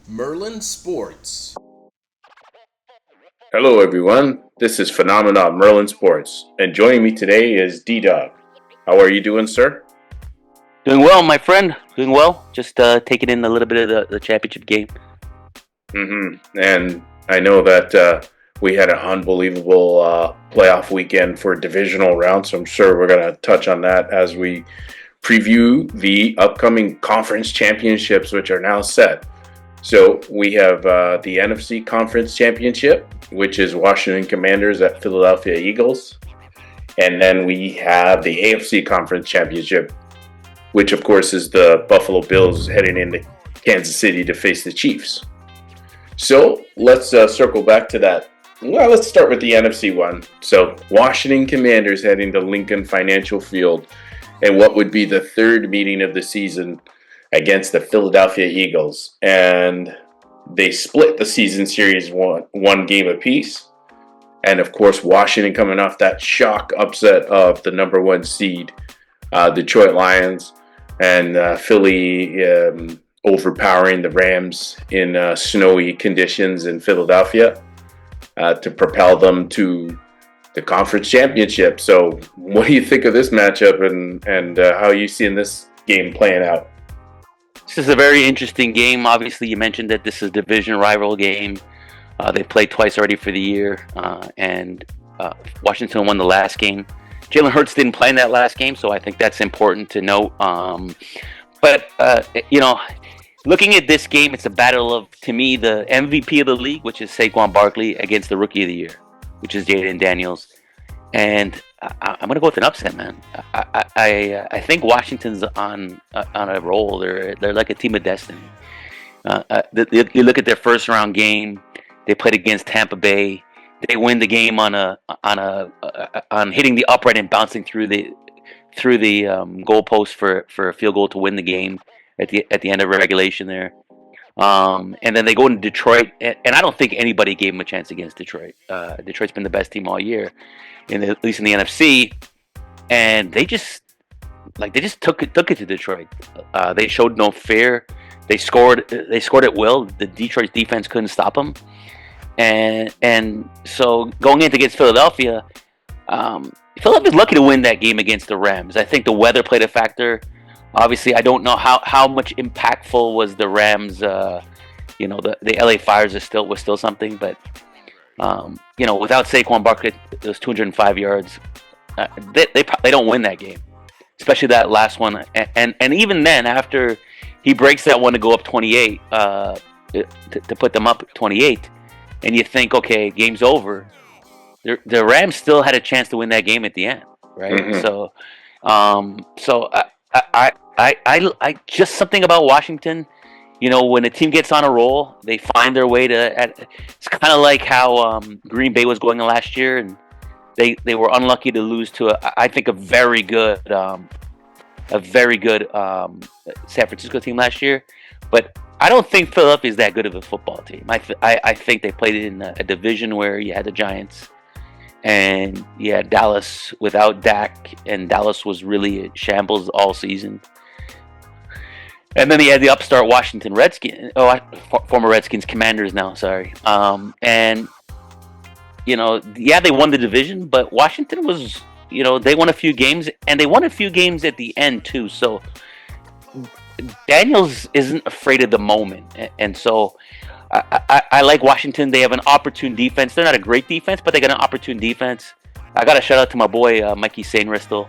Merlinsports. Hello, everyone. This is Fenomena Merlinsports, and joining me today is DDawg. How are you doing, sir? Doing well, my friend. Doing well. Just taking in a little bit of the championship game. And I know that we had an unbelievable playoff weekend for divisional round, so I'm sure we're going to touch on that as we preview the upcoming conference championships, which are now set. So we have the NFC Conference Championship, which is Washington Commanders at Philadelphia Eagles. And then we have the AFC Conference Championship, which of course is the Buffalo Bills heading into Kansas City to face the Chiefs. So let's circle back to that. Well, let's start with the NFC one. So Washington Commanders heading to Lincoln Financial Field and what would be the third meeting of the season against the Philadelphia Eagles. And they split the season series one game apiece. And of course, Washington coming off that shock upset of the number one seed, Detroit Lions, and Philly overpowering the Rams in snowy conditions in Philadelphia to propel them to the conference championship. So what do you think of this matchup and how are you seeing this game playing out? This is a very interesting game. Obviously, you mentioned that this is a division rival game. They played twice already for the year, and Washington won the last game. Jalen Hurts didn't play in that last game, so I think that's important to note. But looking at this game, it's a battle of, to me, the MVP of the league, which is Saquon Barkley, against the Rookie of the Year, which is Jaden Daniels. And I'm going to go with an upset, man. I think Washington's on a roll. They're like a team of destiny. You look at their first round game. They played against Tampa Bay. They win the game on hitting the upright and bouncing through the goalpost for a field goal to win the game at the end of regulation there. And then they go into Detroit, and I don't think anybody gave them a chance against Detroit. Detroit's been the best team all year, at least in the NFC, and they just took it to Detroit. They showed no fear. They scored at will. The Detroit defense couldn't stop them, and so going in against Philadelphia, Philadelphia's lucky to win that game against the Rams. I think the weather played a factor. Obviously, I don't know how much impactful was the Rams. The LA Fires was still something, but without Saquon Barkley, those 205 yards, they don't win that game, especially that last one. And even then, after he breaks that one to go up 28, to put them up 28, and you think, okay, game's over. The Rams still had a chance to win that game at the end, right? Mm-hmm. So I just something about Washington. When a team gets on a roll, they find their way to. It's kind of like how Green Bay was going last year, and they were unlucky to lose to I think a very good San Francisco team last year. But I don't think Philadelphia is that good of a football team. I think they played in a division where you had the Giants. And yeah, Dallas without Dak, and Dallas was really a shambles all season. And then he had the upstart Washington Redskins, former Redskins Commanders now, sorry. They won the division, but Washington was, they won a few games, and they won a few games at the end too. So Daniels isn't afraid of the moment, and so I like Washington. They have an opportune defense. They're not a great defense, but they got an opportune defense. I got a shout out to my boy Mikey Sainristel.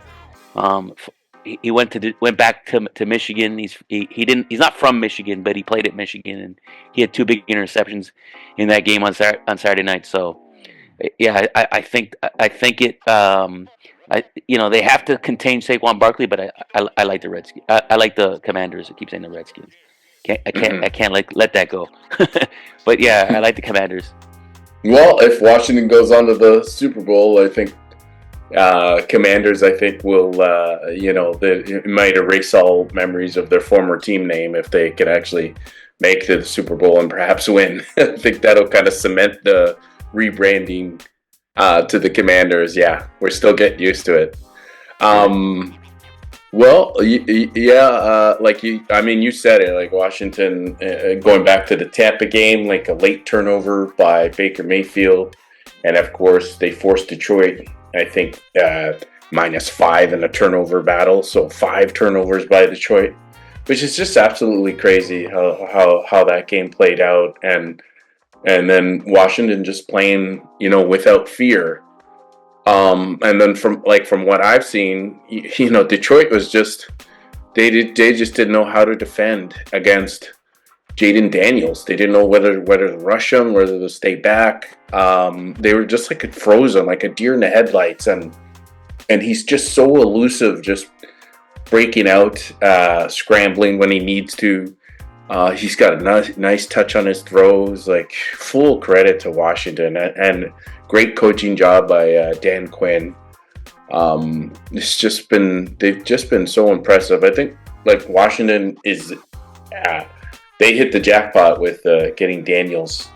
He went back to Michigan. He's not from Michigan, but he played at Michigan, and he had two big interceptions in that game on Saturday night. So yeah, I think it. They have to contain Saquon Barkley, but I like the Redskins. I like the Commanders. I keep saying the Redskins. I can't let that go. But yeah, I like the Commanders. Well, if Washington goes on to the Super Bowl, I think Commanders, will, it might erase all memories of their former team name if they can actually make the Super Bowl and perhaps win. I think that'll kind of cement the rebranding to the Commanders. Yeah, we're still getting used to it. Well, yeah, I mean, you said it, like Washington, going back to the Tampa game, like a late turnover by Baker Mayfield. And of course, they forced Detroit, I think, -5 in a turnover battle. So 5 turnovers by Detroit, which is just absolutely crazy how that game played out. And then Washington just playing, without fear. And then from what I've seen, Detroit was just they just didn't know how to defend against Jaden Daniels. They didn't know whether to rush him, whether to stay back. They were just like frozen, like a deer in the headlights, and he's just so elusive, just breaking out, scrambling when he needs to. He's got a nice touch on his throws. Like, full credit to Washington, and great coaching job by Dan Quinn. They've just been so impressive. I think like Washington they hit the jackpot with getting Daniels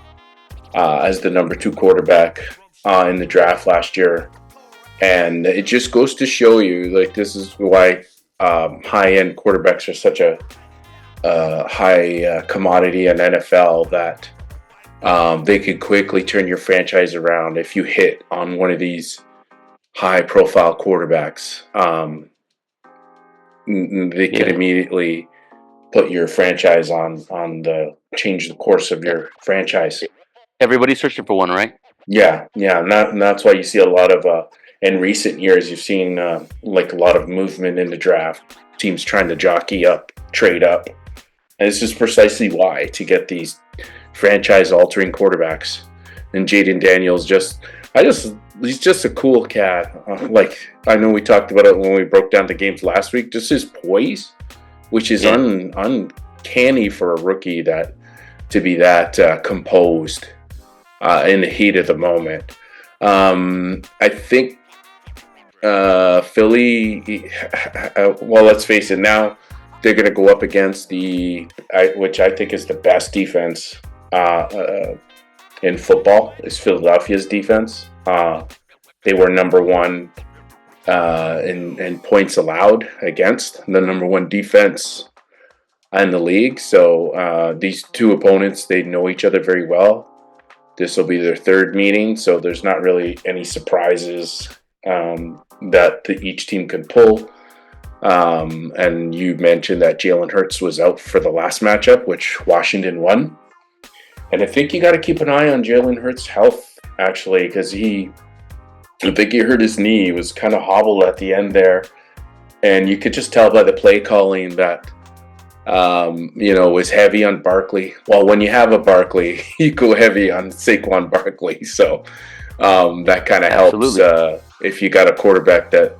as the number 2 quarterback in the draft last year, and it just goes to show you, like, this is why high-end quarterbacks are such a high commodity in NFL, that they could quickly turn your franchise around if you hit on one of these high-profile quarterbacks. They could immediately put your franchise change the course of your franchise. Everybody's searching for one, right? Yeah, and that's why you see a lot of in recent years, you've seen like a lot of movement in the draft. Teams trying to jockey up, trade up. And it's just precisely why, to get these franchise-altering quarterbacks. And Jaden Daniels he's just a cool cat. I know we talked about it when we broke down the games last week. Just his poise, which is uncanny for a rookie to be that composed in the heat of the moment. I think Philly. Well, let's face it now. They're going to go up against which I think is the best defense in football, is Philadelphia's defense. They were number 1 in points allowed against, the number 1 defense in the league. So these two opponents, they know each other very well. This will be their 3rd meeting, so there's not really any surprises that each team can pull. And you mentioned that Jalen Hurts was out for the last matchup, which Washington won. And I think you got to keep an eye on Jalen Hurts' health, actually, because I think he hurt his knee. He was kind of hobbled at the end there. And you could just tell by the play calling that, was heavy on Barkley. Well, when you have a Barkley, you go heavy on Saquon Barkley. So that kind of helps if you got a quarterback that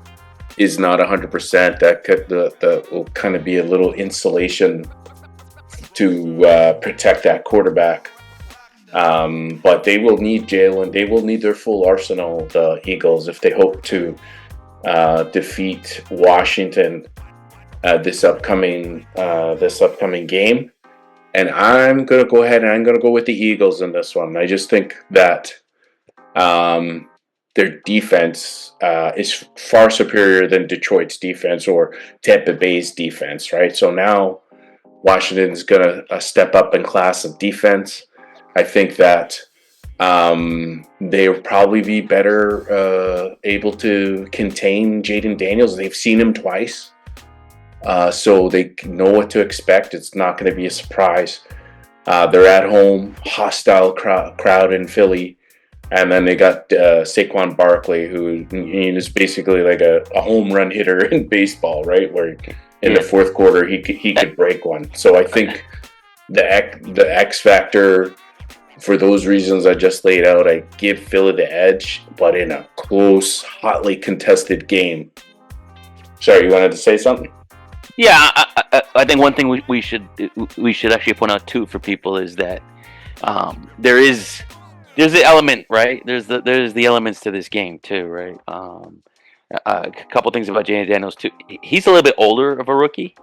is not 100%. That will kind of be a little insulation to protect that quarterback. But they will need Jalen. They will need their full arsenal, the Eagles, if they hope to defeat Washington this upcoming game. And I'm going to go ahead and I'm going to go with the Eagles in this one. I just think that their defense is far superior than Detroit's defense or Tampa Bay's defense, right? So now Washington's going to step up in class of defense. I think that they'll probably be better able to contain Jaden Daniels. They've seen him twice, so they know what to expect. It's not going to be a surprise. They're at home, hostile crowd in Philly. And then they got Saquon Barkley, who is basically like a home run hitter in baseball, right? Where in the 4th quarter he could break one. So I think the X factor, for those reasons I just laid out, I give Philly the edge, but in a close, hotly contested game. Sorry, you wanted to say something? Yeah, I think one thing we should actually point out too for people is that there's the element, right? There's the elements to this game too, right? A couple things about Jaden Daniels too. He's a little bit older of a rookie.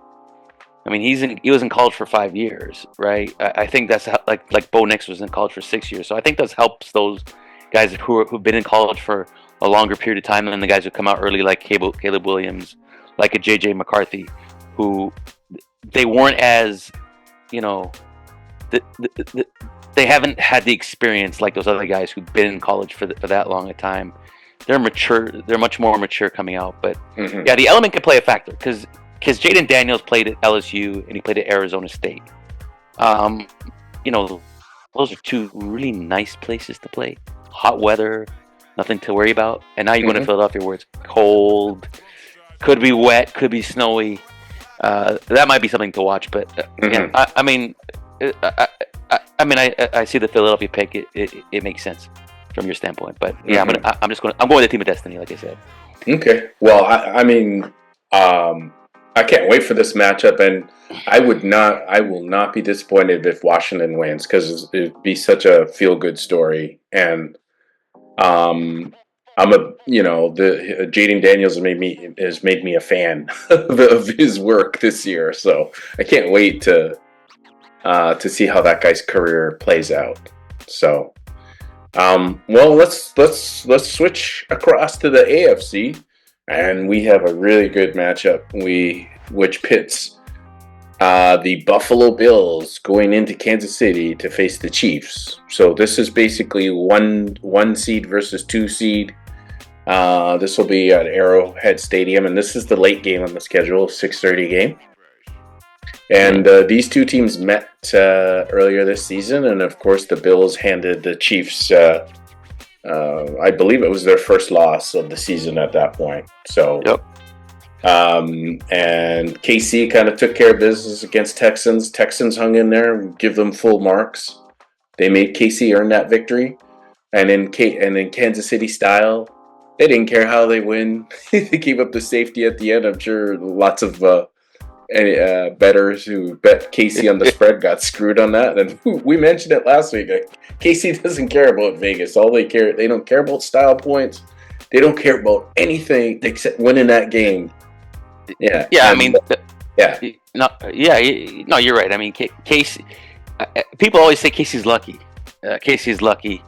I mean, he was in college for 5 years, right? I think that's like Bo Nix was in college for 6 years. So I think that helps those guys who've been in college for a longer period of time than the guys who come out early, like Caleb Williams, like a JJ McCarthy, who they weren't as, you know, they haven't had the experience like those other guys who've been in college for that long a time. They're mature. They're much more mature coming out. But yeah, the element can play a factor because Jaden Daniels played at LSU and he played at Arizona State. You know, those are two really nice places to play. Hot weather, nothing to worry about. And now you go to Philadelphia where it's cold, could be wet, could be snowy. That might be something to watch. But yeah, I mean, I see the Philadelphia pick. It makes sense from your standpoint. But yeah, I'm going with the team of destiny, like I said. Okay. Well, I mean, I can't wait for this matchup, and I will not be disappointed if Washington wins because it'd be such a feel good story. And the Jaden Daniels has made me a fan of his work this year. So I can't wait to see how that guy's career plays out. So, well, let's switch across to the AFC, and we have a really good matchup. Which pits the Buffalo Bills going into Kansas City to face the Chiefs. So this is basically one seed versus 2 seed. This will be at Arrowhead Stadium, and this is the late game on the schedule, 6:30 game. And these two teams met earlier this season, and of course the Bills handed the Chiefs, I believe it was their first loss of the season at that point. So, yep. And KC kind of took care of business against Texans. Texans hung in there, give them full marks. They made KC earn that victory, and in Kansas City style, they didn't care how they win. They gave up the safety at the end. I'm sure lots of bettors who bet KC on the spread got screwed on that. And we mentioned it last week. KC doesn't care about Vegas. They don't care about style points. They don't care about anything except winning that game. Yeah. Yeah, and, No, you're right. I mean, Casey. People always say Casey's lucky. Casey's lucky.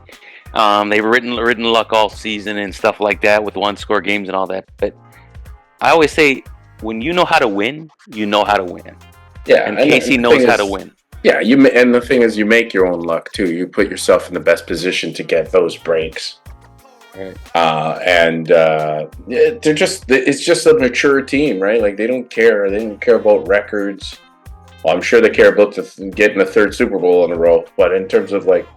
They've ridden luck all season and stuff like that with 1-score games and all that. But I always say, when you know how to win, you know how to win. Yeah, and Casey knows how to win. Yeah, and the thing is, you make your own luck too. You put yourself in the best position to get those breaks. Right. It's just a mature team, right? Like they don't care about records. Well, I'm sure they care about getting a third Super Bowl in a row, but in terms of like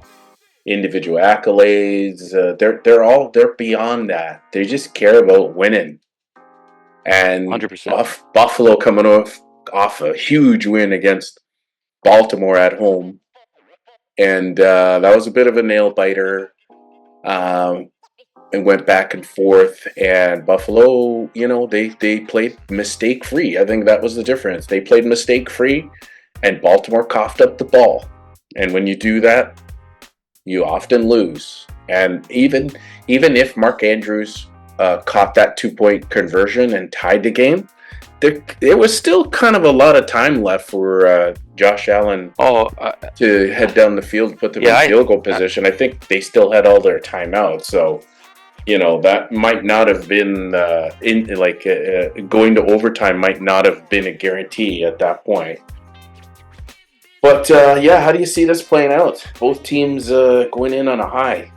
individual accolades, they're beyond that. They just care about winning. And 100%. Buffalo coming off a huge win against Baltimore at home, and that was a bit of a nail biter. And went back and forth, and Buffalo, they played mistake-free. I think that was the difference. They played mistake-free, and Baltimore coughed up the ball. And when you do that, you often lose. And even if Mark Andrews caught that 2-point conversion and tied the game, there was still kind of a lot of time left for Josh Allen to head down the field and put them in field goal position. I think they still had all their timeouts, so that might not have been going to overtime might not have been a guarantee at that point. But how do you see this playing out? Both teams going in on a high.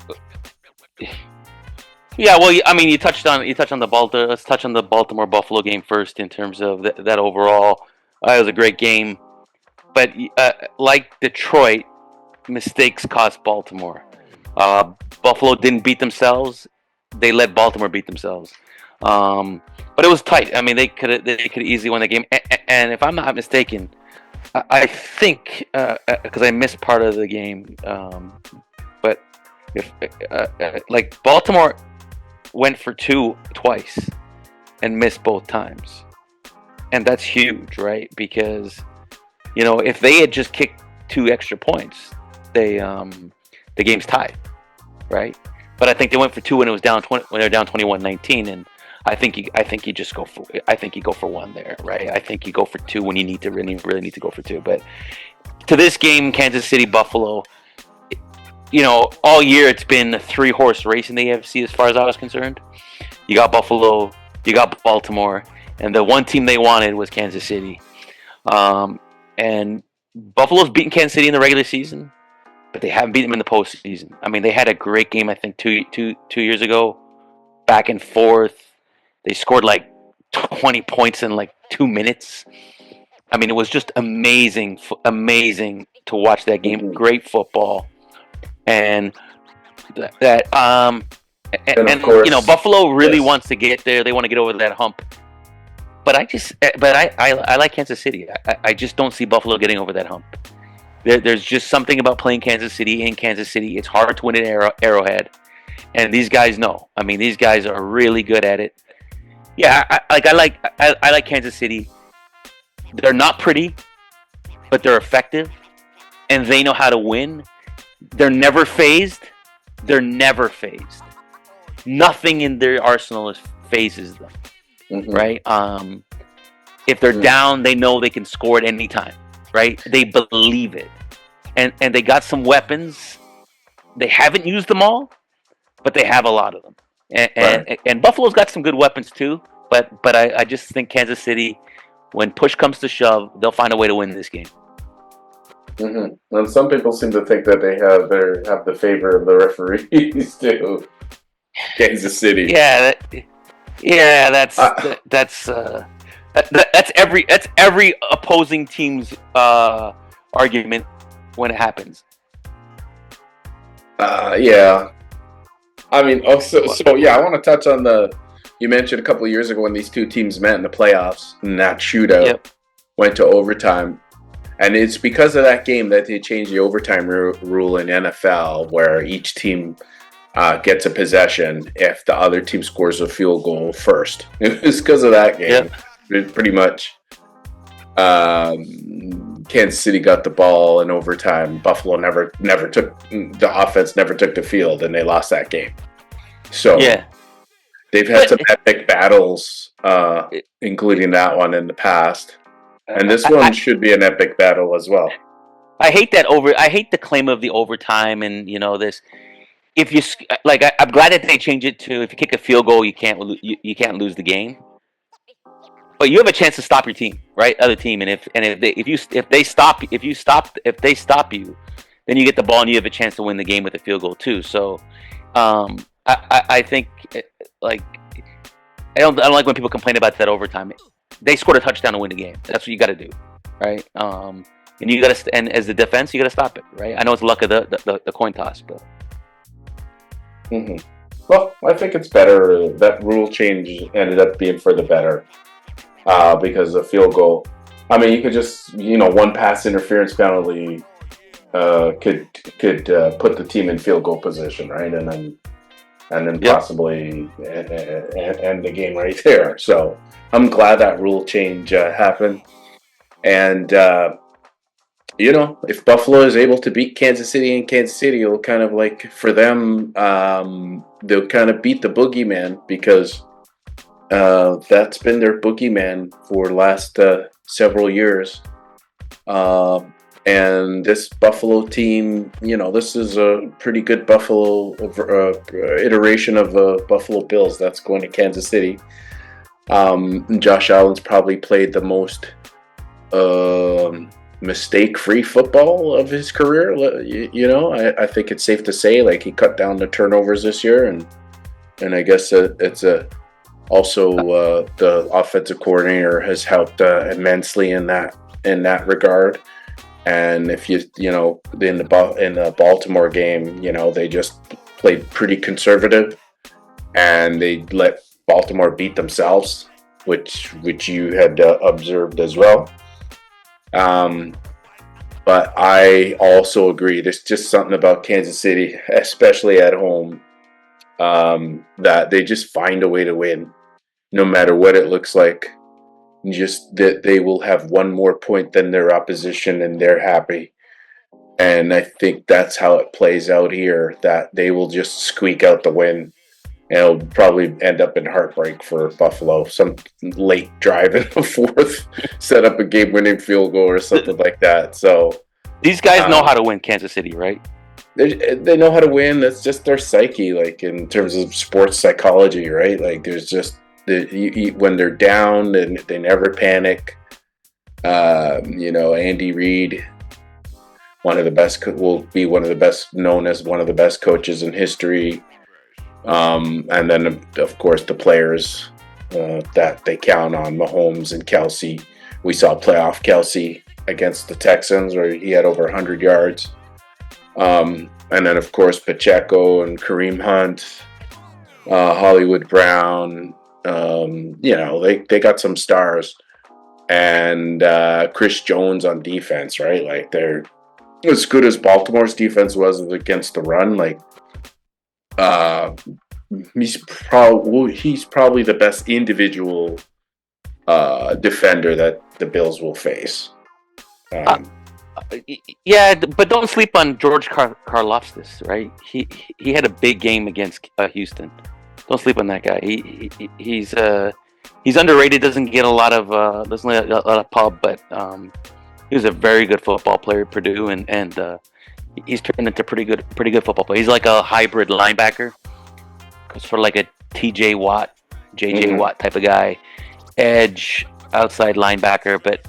Yeah, well, I mean, you touched on the Baltimore. Let's touch on the Baltimore Buffalo game first in terms of that overall. It was a great game, but like Detroit, mistakes cost Baltimore. Buffalo didn't beat themselves. They let Baltimore beat themselves. But it was tight. I mean, they could easily win the game. And if I'm not mistaken, I think because I missed part of the game, but if Baltimore went for 2 twice and missed both times, and that's huge, right? Because if they had just kicked 2 extra points, the game's tied, right? But I think they went for 2 when it was down 20, when they were down 21-19, and I think you just go for. I think you go for 1 there, right? I think you go for 2 when you need to really need to go for 2. But to this game, Kansas City Buffalo, all year it's been a 3-horse race in the AFC as far as I was concerned. You got Buffalo, you got Baltimore, and the one team they wanted was Kansas City. And Buffalo's beaten Kansas City in the regular season, but they haven't beaten them in the postseason. I mean, they had a great game, I think, two years ago, back and forth. They scored like 20 points in like 2 minutes. I mean, it was just amazing to watch that game. Great football, and and course, you know, Buffalo really yes. wants to get there. They want to get over that hump. But I like Kansas City. I just don't see Buffalo getting over that hump. There's just something about playing Kansas City in Kansas City. It's hard to win at Arrowhead, and these guys know. I mean, these guys are really good at it. Yeah, I like Kansas City. They're not pretty, but they're effective, and they know how to win. They're never phased. Nothing in their arsenal phases them. Mm-hmm. Right? If they're down, they know they can score at any time. Right? They believe it, and they got some weapons. They haven't used them all, but they have a lot of them. And Buffalo's got some good weapons too. But I just think Kansas City, when push comes to shove, they'll find a way to win this game. Mm-hmm. And some people seem to think that they have the favor of the referees too. Kansas City. That's every opposing team's argument when it happens. Yeah. I mean, yeah, I want to touch on you mentioned a couple of years ago when these two teams met in the playoffs, and that shootout went to overtime. And it's because of that game that they changed the overtime rule in NFL, where each team gets a possession if the other team scores a field goal first. It's because of that game. Pretty much. Kansas City got the ball in overtime. Buffalo never took the offense, never took the field, and they lost that game. So they've had some epic battles, including that one in the past, and this one should be an epic battle as well. I hate the claim of the overtime, and you know this. If you I'm glad that they changed it to if you kick a field goal, you can't lose the game. But you have a chance to stop your team, right? Other team, and if they stop you, then you get the ball and you have a chance to win the game with a field goal too. So, I think I don't like when people complain about that overtime. They scored a touchdown to win the game. That's what you got to do, right? And you got to, and as the defense, you got to stop it, right? I know it's luck of the coin toss, but. Mm-hmm. Well, I think it's better. That rule change ended up being for the better. Because the field goal, I mean, you could just, one pass interference penalty could put the team in field goal position, right? And then possibly end the game right there. So I'm glad that rule change happened. And, if Buffalo is able to beat Kansas City in Kansas City, it'll kind of like, for them, they'll kind of beat the boogeyman because that's been their boogeyman for the last several years. And this Buffalo team, this is a pretty good Buffalo iteration of Buffalo Bills that's going to Kansas City. Josh Allen's probably played the most mistake-free football of his career. I think it's safe to say, he cut down the turnovers this year, and I guess it's also the offensive coordinator has helped immensely in that regard. And if in the Baltimore game, they just played pretty conservative, and they let Baltimore beat themselves, which you had observed as well. But I also agree. There's just something about Kansas City, especially at home, that they just find a way to win, no matter what it looks like. Just that they will have one more point than their opposition, and they're happy. And I think that's how it plays out here, that they will just squeak out the win. And it'll probably end up in heartbreak for Buffalo. Some late drive in the fourth, set up a game-winning field goal or something like that. So these guys know how to win Kansas City, right? They know how to win. That's just their psyche, in terms of sports psychology, right? when they're down, and they never panic. Andy Reid, will be one of the best, known as one of the best coaches in history. And then, of course, the players that they count on, Mahomes and Kelsey. We saw playoff Kelsey against the Texans, where he had over 100 yards. And then, of course, Pacheco and Kareem Hunt, Hollywood Brown. They got some stars. And Chris Jones on defense, right? Like, they're as good as Baltimore's defense was against the run. Like, he's probably the best individual defender that the Bills will face. Yeah, but don't sleep on George Karlaftis, right? He had a big game against Houston. Don't sleep on that guy. He's underrated. Doesn't get a lot of pub, but he was a very good football player at Purdue, and he's turned into pretty good football player. He's like a hybrid linebacker, sort of like a T.J. Watt, J.J. Watt type of guy, edge, outside linebacker. But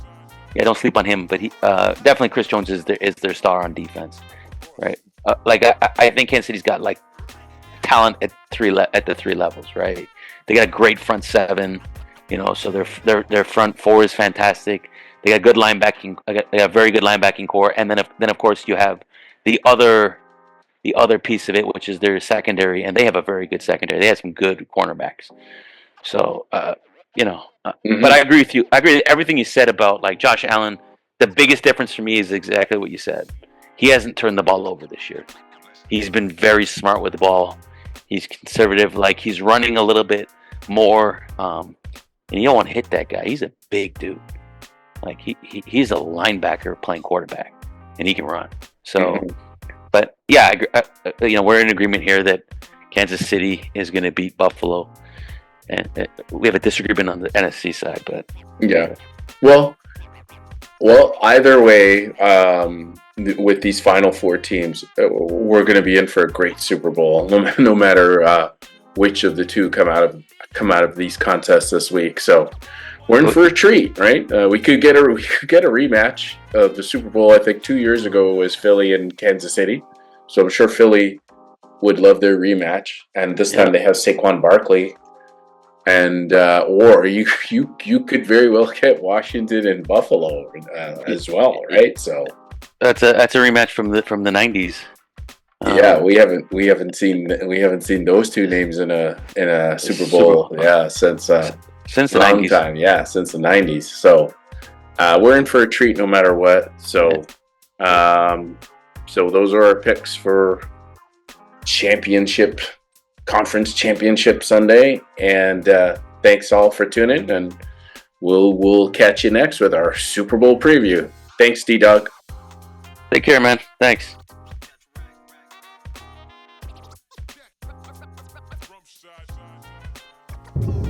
yeah, don't sleep on him. But he definitely Chris Jones is their star on defense, right? I think Kansas City's got like talent at the three levels, right? They got a great front seven, so their front four is fantastic. They got good linebacking. They got very good linebacking core, and then of course you have the other piece of it, which is their secondary, and they have a very good secondary. They have some good cornerbacks. So but I agree with you. I agree with everything you said about like Josh Allen. The biggest difference for me is exactly what you said. He hasn't turned the ball over this year. He's been very smart with the ball. He's conservative. Like, he's running a little bit more, and you don't want to hit that guy. He's a big dude. Like, he's a linebacker playing quarterback, and he can run. So, but yeah, we're in agreement here that Kansas City is going to beat Buffalo, and we have a disagreement on the NFC side, but yeah. Well, either way, with these final four teams, we're going to be in for a great Super Bowl, no matter which of the two come out of these contests this week. So we're in for a treat, right? We could get a rematch of the Super Bowl. I think 2 years ago was Philly and Kansas City, so I'm sure Philly would love their rematch. And this time they have Saquon Barkley, and or you could very well get Washington and Buffalo as well, right? So that's a rematch from the 90s. Yeah, we haven't seen those two names in a Super Bowl. Yeah, since the 90s. Time. Yeah, since the 90s. So we're in for a treat no matter what. So those are our picks for conference championship Sunday. And thanks all for tuning, and we'll catch you next with our Super Bowl preview. Thanks, DDawg. Take care, man. Thanks. From